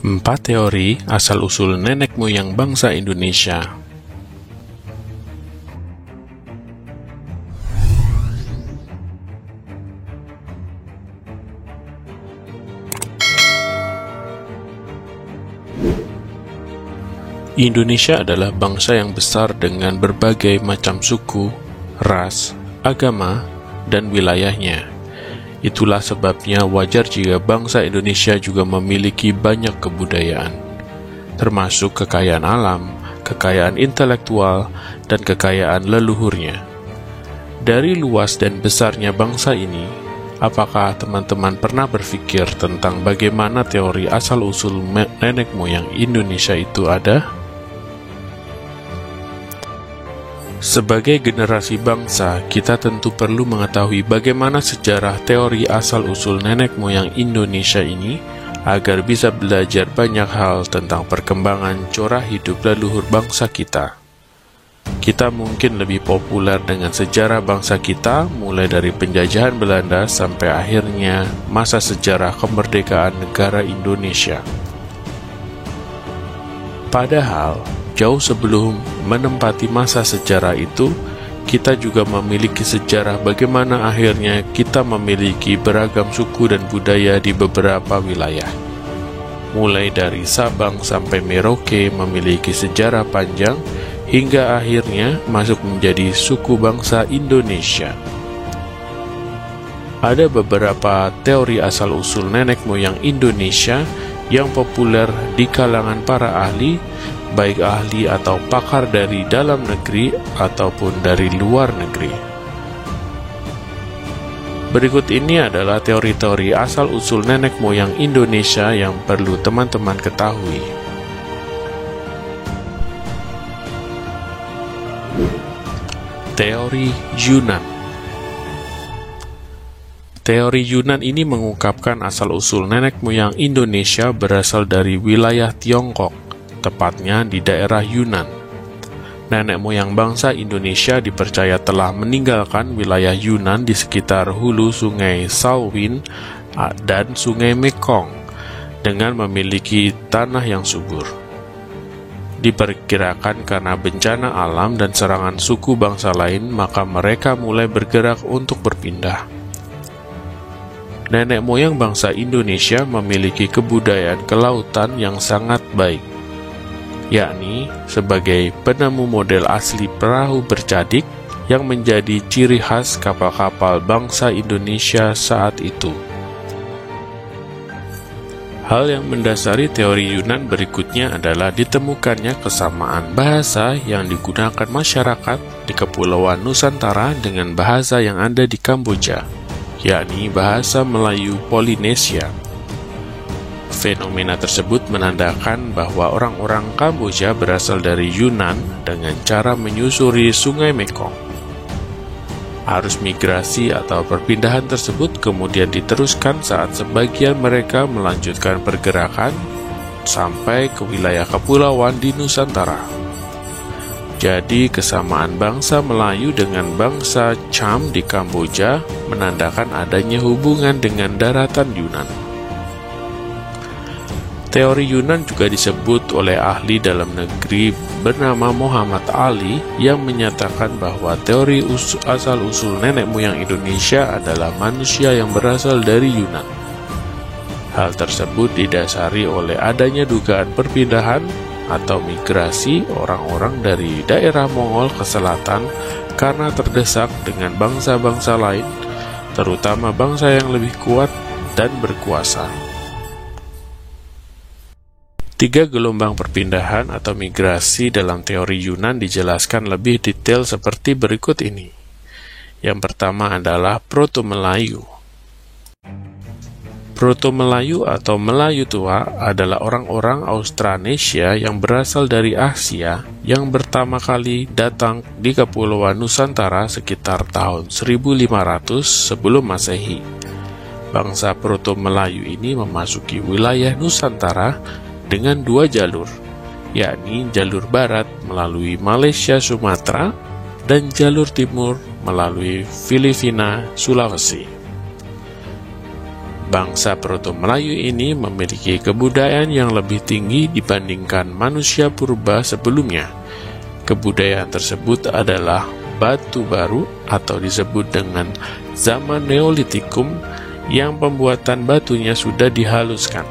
4 teori asal-usul nenek moyang bangsa Indonesia. Indonesia adalah bangsa yang besar dengan berbagai macam suku, ras, agama, dan wilayahnya. Itulah sebabnya wajar jika bangsa Indonesia juga memiliki banyak kebudayaan, termasuk kekayaan alam, kekayaan intelektual, dan kekayaan leluhurnya. Dari luas dan besarnya bangsa ini, apakah teman-teman pernah berpikir tentang bagaimana teori asal-usul nenek moyang Indonesia itu ada? Sebagai generasi bangsa, kita tentu perlu mengetahui bagaimana sejarah teori asal-usul nenek moyang Indonesia ini agar bisa belajar banyak hal tentang perkembangan corak hidup leluhur bangsa kita. Kita mungkin lebih populer dengan sejarah bangsa kita mulai dari penjajahan Belanda sampai akhirnya masa sejarah kemerdekaan negara Indonesia. Padahal, jauh sebelum menempati masa sejarah itu, kita juga memiliki sejarah bagaimana akhirnya kita memiliki beragam suku dan budaya di beberapa wilayah. Mulai dari Sabang sampai Merauke memiliki sejarah panjang, hingga akhirnya masuk menjadi suku bangsa Indonesia. Ada beberapa teori asal-usul nenek moyang Indonesia yang populer di kalangan para ahli, baik ahli atau pakar dari dalam negeri ataupun dari luar negeri. Berikut ini adalah teori-teori asal-usul nenek moyang Indonesia yang perlu teman-teman ketahui. Teori Yunan. Teori Yunan ini mengungkapkan asal-usul nenek moyang Indonesia berasal dari wilayah Tiongkok, tepatnya di daerah Yunan. Nenek moyang bangsa Indonesia dipercaya telah meninggalkan wilayah Yunan di sekitar hulu sungai Salween dan sungai Mekong dengan memiliki tanah yang subur. Diperkirakan karena bencana alam dan serangan suku bangsa lain, maka mereka mulai bergerak untuk berpindah. Nenek moyang bangsa Indonesia memiliki kebudayaan kelautan yang sangat baik, yakni sebagai penemu model asli perahu bercadik yang menjadi ciri khas kapal-kapal bangsa Indonesia saat itu. Hal yang mendasari teori Yunan berikutnya adalah ditemukannya kesamaan bahasa yang digunakan masyarakat di Kepulauan Nusantara dengan bahasa yang ada di Kamboja, yakni bahasa Melayu Polinesia. Fenomena tersebut menandakan bahwa orang-orang Kamboja berasal dari Yunan dengan cara menyusuri sungai Mekong. Arus migrasi atau perpindahan tersebut kemudian diteruskan saat sebagian mereka melanjutkan pergerakan sampai ke wilayah kepulauan di Nusantara. Jadi kesamaan bangsa Melayu dengan bangsa Cham di Kamboja menandakan adanya hubungan dengan daratan Yunan. Teori Yunan juga disebut oleh ahli dalam negeri bernama Muhammad Ali yang menyatakan bahwa teori asal-usul nenek moyang Indonesia adalah manusia yang berasal dari Yunan. Hal tersebut didasari oleh adanya dugaan perpindahan atau migrasi orang-orang dari daerah Mongol ke selatan karena terdesak dengan bangsa-bangsa lain, terutama bangsa yang lebih kuat dan berkuasa. 3 gelombang perpindahan atau migrasi dalam teori Yunan dijelaskan lebih detail seperti berikut ini. Yang pertama adalah Proto-Melayu. Proto-Melayu atau Melayu tua adalah orang-orang Australanesia yang berasal dari Asia yang pertama kali datang di Kepulauan Nusantara sekitar tahun 1500 sebelum Masehi. Bangsa Proto-Melayu ini memasuki wilayah Nusantara dengan 2 jalur, yakni jalur barat melalui Malaysia Sumatera dan jalur timur melalui Filipina Sulawesi. Bangsa Proto-Melayu ini memiliki kebudayaan yang lebih tinggi dibandingkan manusia purba sebelumnya. Kebudayaan tersebut adalah batu baru atau disebut dengan zaman Neolitikum yang pembuatan batunya sudah dihaluskan.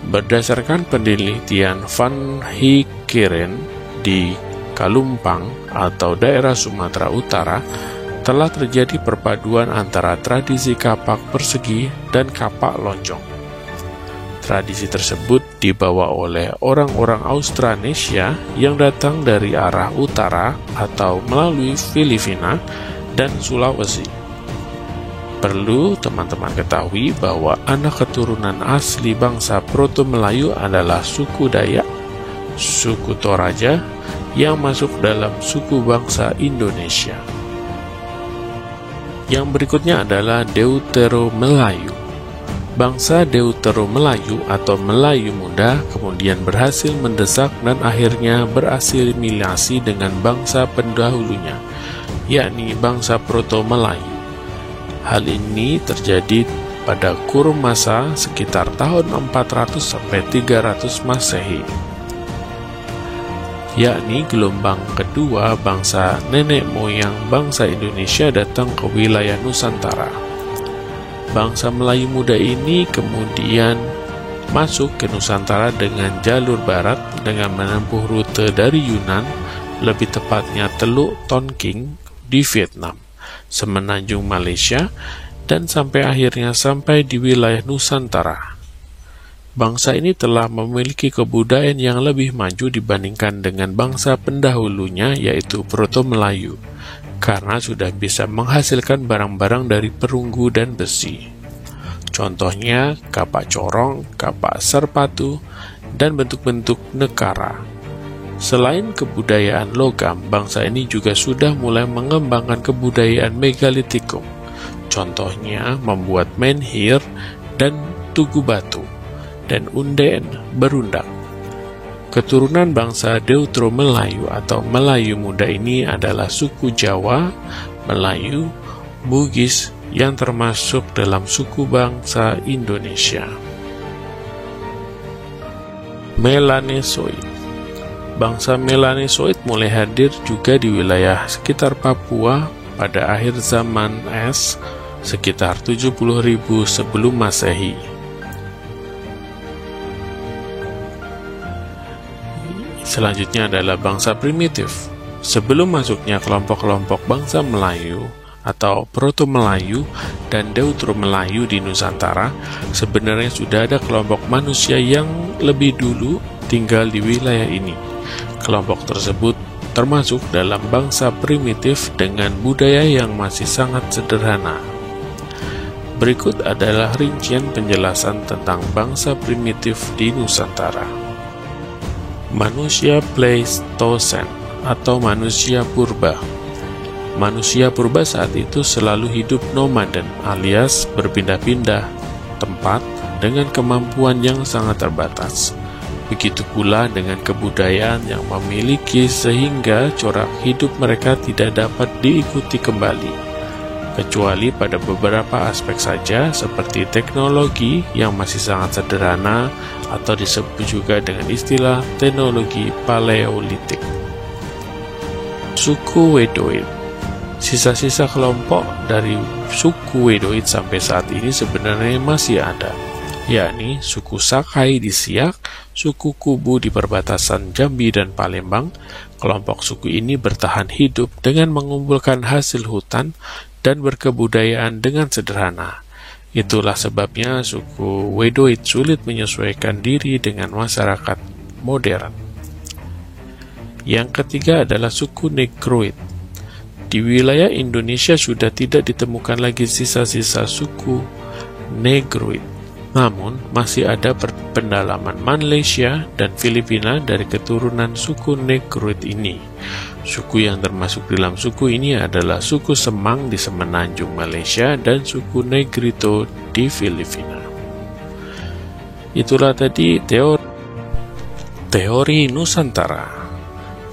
Berdasarkan penelitian Van Heekeren di Kalumpang atau daerah Sumatera Utara, telah terjadi perpaduan antara tradisi kapak persegi dan kapak lonjong. Tradisi tersebut dibawa oleh orang-orang Australanesia yang datang dari arah utara atau melalui Filipina dan Sulawesi. Perlu teman-teman ketahui bahwa anak keturunan asli bangsa Proto-Melayu adalah suku Dayak, suku Toraja, yang masuk dalam suku bangsa Indonesia. Yang berikutnya adalah Deutero-Melayu. Bangsa Deutero-Melayu atau Melayu Muda kemudian berhasil mendesak dan akhirnya berasimilasi dengan bangsa pendahulunya, yakni bangsa Proto-Melayu. Hal ini terjadi pada kurun masa sekitar tahun 400 sampai 300 Masehi, yakni gelombang kedua bangsa nenek moyang bangsa Indonesia datang ke wilayah Nusantara. Bangsa Melayu Muda ini kemudian masuk ke Nusantara dengan jalur barat dengan menempuh rute dari Yunan, lebih tepatnya Teluk Tonking di Vietnam, semenanjung Malaysia, dan sampai akhirnya sampai di wilayah Nusantara. Bangsa ini telah memiliki kebudayaan yang lebih maju dibandingkan dengan bangsa pendahulunya, yaitu Proto-Melayu, karena sudah bisa menghasilkan barang-barang dari perunggu dan besi. Contohnya kapak corong, kapak serpatu, dan bentuk-bentuk nekara. Selain kebudayaan logam, bangsa ini juga sudah mulai mengembangkan kebudayaan megalitikum. Contohnya membuat menhir dan tugu batu, dan unden berundak. Keturunan bangsa Deutero-Melayu atau Melayu Muda ini adalah suku Jawa, Melayu, Bugis yang termasuk dalam suku bangsa Indonesia. Melanesoid. Bangsa Melanesoid mulai hadir juga di wilayah sekitar Papua pada akhir zaman es sekitar 70.000 sebelum Masehi. Selanjutnya adalah bangsa primitif. Sebelum masuknya kelompok-kelompok bangsa Melayu atau Proto-Melayu dan Deutero-Melayu di Nusantara, sebenarnya sudah ada kelompok manusia yang lebih dulu tinggal di wilayah ini. Kelompok tersebut termasuk dalam bangsa primitif dengan budaya yang masih sangat sederhana. Berikut adalah rincian penjelasan tentang bangsa primitif di Nusantara. Manusia Pleistosen atau manusia purba. Manusia purba saat itu selalu hidup nomaden alias berpindah-pindah tempat dengan kemampuan yang sangat terbatas. Begitu pula dengan kebudayaan yang memiliki sehingga corak hidup mereka tidak dapat diikuti kembali, kecuali pada beberapa aspek saja seperti teknologi yang masih sangat sederhana atau disebut juga dengan istilah teknologi paleolitik. Suku Wedoid. Sisa-sisa kelompok dari suku Wedoid sampai saat ini sebenarnya masih ada, yakni suku Sakai di Siak, suku Kubu di perbatasan Jambi dan Palembang. Kelompok suku ini bertahan hidup dengan mengumpulkan hasil hutan dan berkebudayaan dengan sederhana. Itulah sebabnya suku Wedoid sulit menyesuaikan diri dengan masyarakat modern. Yang ketiga adalah suku Negroid. Di wilayah Indonesia sudah tidak ditemukan lagi sisa-sisa suku Negroid. Namun, masih ada pendalaman Malaysia dan Filipina dari keturunan suku Negroid ini. Suku yang termasuk dalam suku ini adalah suku Semang di semenanjung Malaysia dan suku Negrito di Filipina. Itulah tadi teori Nusantara.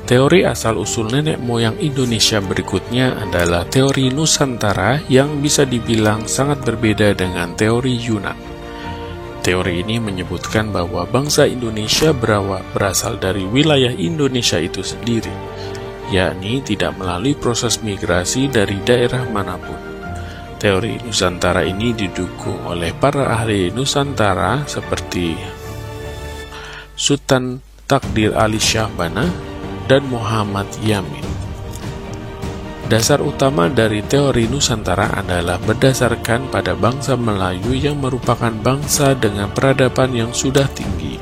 Teori asal-usul nenek moyang Indonesia berikutnya adalah teori Nusantara yang bisa dibilang sangat berbeda dengan teori Yunan. Teori ini menyebutkan bahwa bangsa Indonesia berasal dari wilayah Indonesia itu sendiri, yakni tidak melalui proses migrasi dari daerah manapun. Teori Nusantara ini didukung oleh para ahli Nusantara seperti Sultan Takdir Ali Syahbana dan Muhammad Yamin. Dasar utama dari teori Nusantara adalah berdasarkan pada bangsa Melayu yang merupakan bangsa dengan peradaban yang sudah tinggi.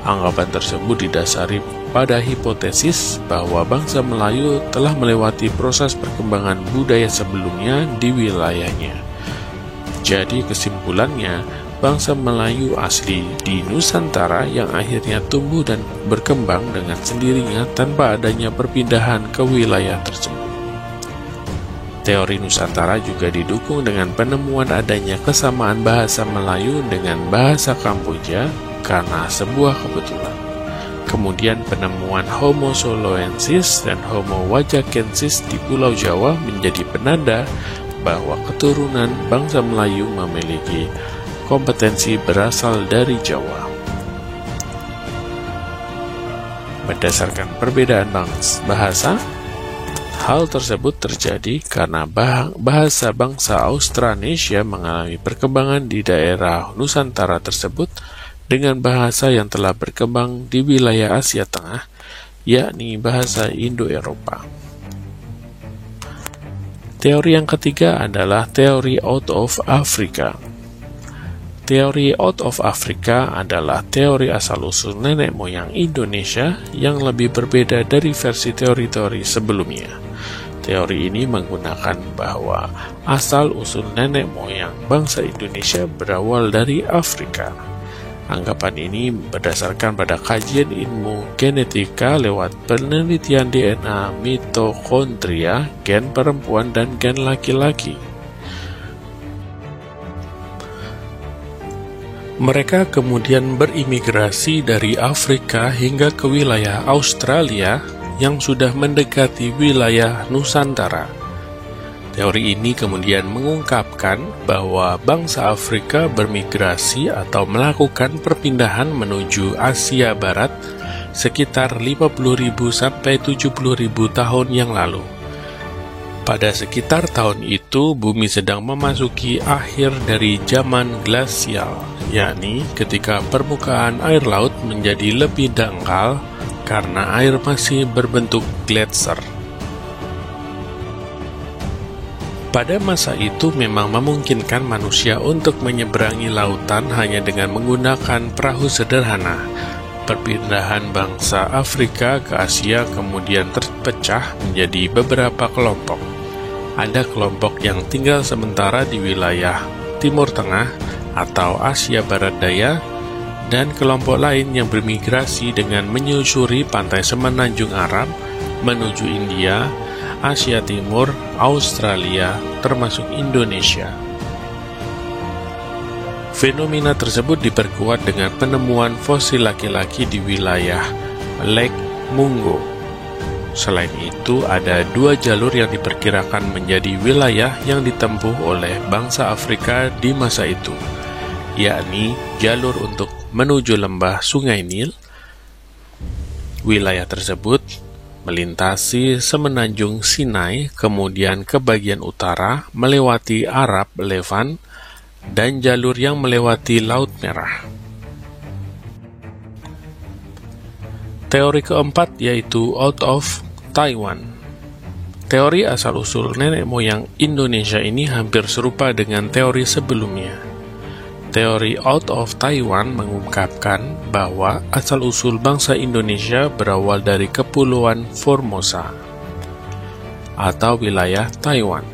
Anggapan tersebut didasari pada hipotesis bahwa bangsa Melayu telah melewati proses perkembangan budaya sebelumnya di wilayahnya. Jadi kesimpulannya, bangsa Melayu asli di Nusantara yang akhirnya tumbuh dan berkembang dengan sendirinya tanpa adanya perpindahan ke wilayah tersebut. Teori Nusantara juga didukung dengan penemuan adanya kesamaan bahasa Melayu dengan bahasa Kamboja karena sebuah kebetulan. Kemudian penemuan Homo soloensis dan Homo wajakensis di Pulau Jawa menjadi penanda bahwa keturunan bangsa Melayu memiliki kompetensi berasal dari Jawa. Berdasarkan perbedaan bahasa, hal tersebut terjadi karena bahasa bangsa Australanesia mengalami perkembangan di daerah Nusantara tersebut dengan bahasa yang telah berkembang di wilayah Asia Tengah, yakni bahasa Indo-Eropa. Teori yang ketiga adalah teori out of Africa. Teori out of Africa adalah teori asal-usul nenek moyang Indonesia yang lebih berbeda dari versi teori-teori sebelumnya. Teori ini menggunakan bahwa asal-usul nenek moyang bangsa Indonesia berawal dari Afrika. Anggapan ini berdasarkan pada kajian ilmu genetika lewat penelitian DNA mitokondria, gen perempuan dan gen laki-laki. Mereka kemudian berimigrasi dari Afrika hingga ke wilayah Australia yang sudah mendekati wilayah Nusantara. Teori ini kemudian mengungkapkan bahwa bangsa Afrika bermigrasi atau melakukan perpindahan menuju Asia Barat sekitar 50.000 sampai 70.000 tahun yang lalu. Pada sekitar tahun itu, bumi sedang memasuki akhir dari zaman glasial, yakni ketika permukaan air laut menjadi lebih dangkal karena air masih berbentuk gletser. Pada masa itu memang memungkinkan manusia untuk menyeberangi lautan hanya dengan menggunakan perahu sederhana. Perpindahan bangsa Afrika ke Asia kemudian terpecah menjadi beberapa kelompok. Ada kelompok yang tinggal sementara di wilayah Timur Tengah atau Asia Barat Daya, dan kelompok lain yang bermigrasi dengan menyusuri pantai semenanjung Arab menuju India, Asia Timur, Australia, termasuk Indonesia. Fenomena tersebut diperkuat dengan penemuan fosil laki-laki di wilayah Lake Mungo. Selain itu, ada dua jalur yang diperkirakan menjadi wilayah yang ditempuh oleh bangsa Afrika di masa itu, yakni jalur untuk menuju lembah Sungai Nil. Wilayah tersebut melintasi semenanjung Sinai, kemudian ke bagian utara melewati Arab Levant, dan jalur yang melewati Laut Merah. Teori keempat yaitu out of Taiwan. Teori asal-usul nenek moyang Indonesia ini hampir serupa dengan teori sebelumnya. Teori out of Taiwan mengungkapkan bahwa asal-usul bangsa Indonesia berawal dari Kepulauan Formosa atau wilayah Taiwan.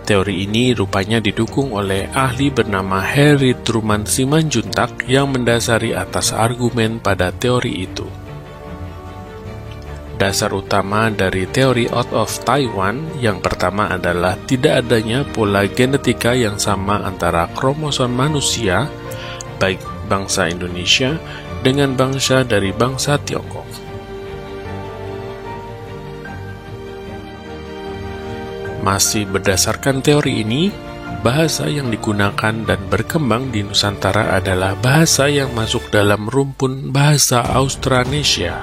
Teori ini rupanya didukung oleh ahli bernama Harry Truman Simanjuntak yang mendasari atas argumen pada teori itu. Dasar utama dari teori out of Taiwan yang pertama adalah tidak adanya pola genetika yang sama antara kromosom manusia, baik bangsa Indonesia dengan bangsa dari bangsa Tiongkok. Masih berdasarkan teori ini, bahasa yang digunakan dan berkembang di Nusantara adalah bahasa yang masuk dalam rumpun bahasa Austronesia.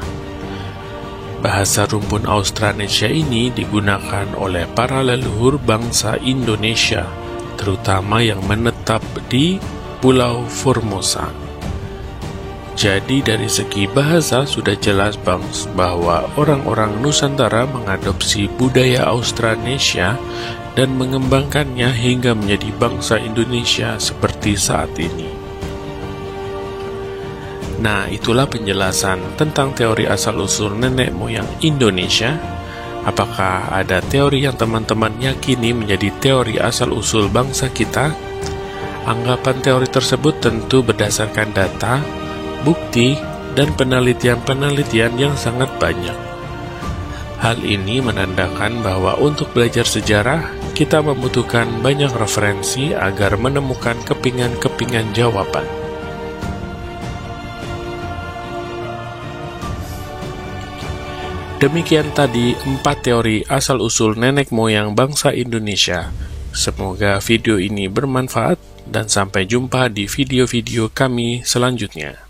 Bahasa rumpun Austronesia ini digunakan oleh para leluhur bangsa Indonesia, terutama yang menetap di Pulau Formosa. Jadi dari segi bahasa sudah jelas bahwa orang-orang Nusantara mengadopsi budaya Austronesia dan mengembangkannya hingga menjadi bangsa Indonesia seperti saat ini. Nah, itulah penjelasan tentang teori asal-usul nenek moyang Indonesia. Apakah ada teori yang teman-teman yakini menjadi teori asal-usul bangsa kita? Anggapan teori tersebut tentu berdasarkan data, bukti, dan penelitian-penelitian yang sangat banyak. Hal ini menandakan bahwa untuk belajar sejarah, kita membutuhkan banyak referensi agar menemukan kepingan-kepingan jawaban. Demikian tadi 4 teori asal-usul nenek moyang bangsa Indonesia. Semoga video ini bermanfaat dan sampai jumpa di video-video kami selanjutnya.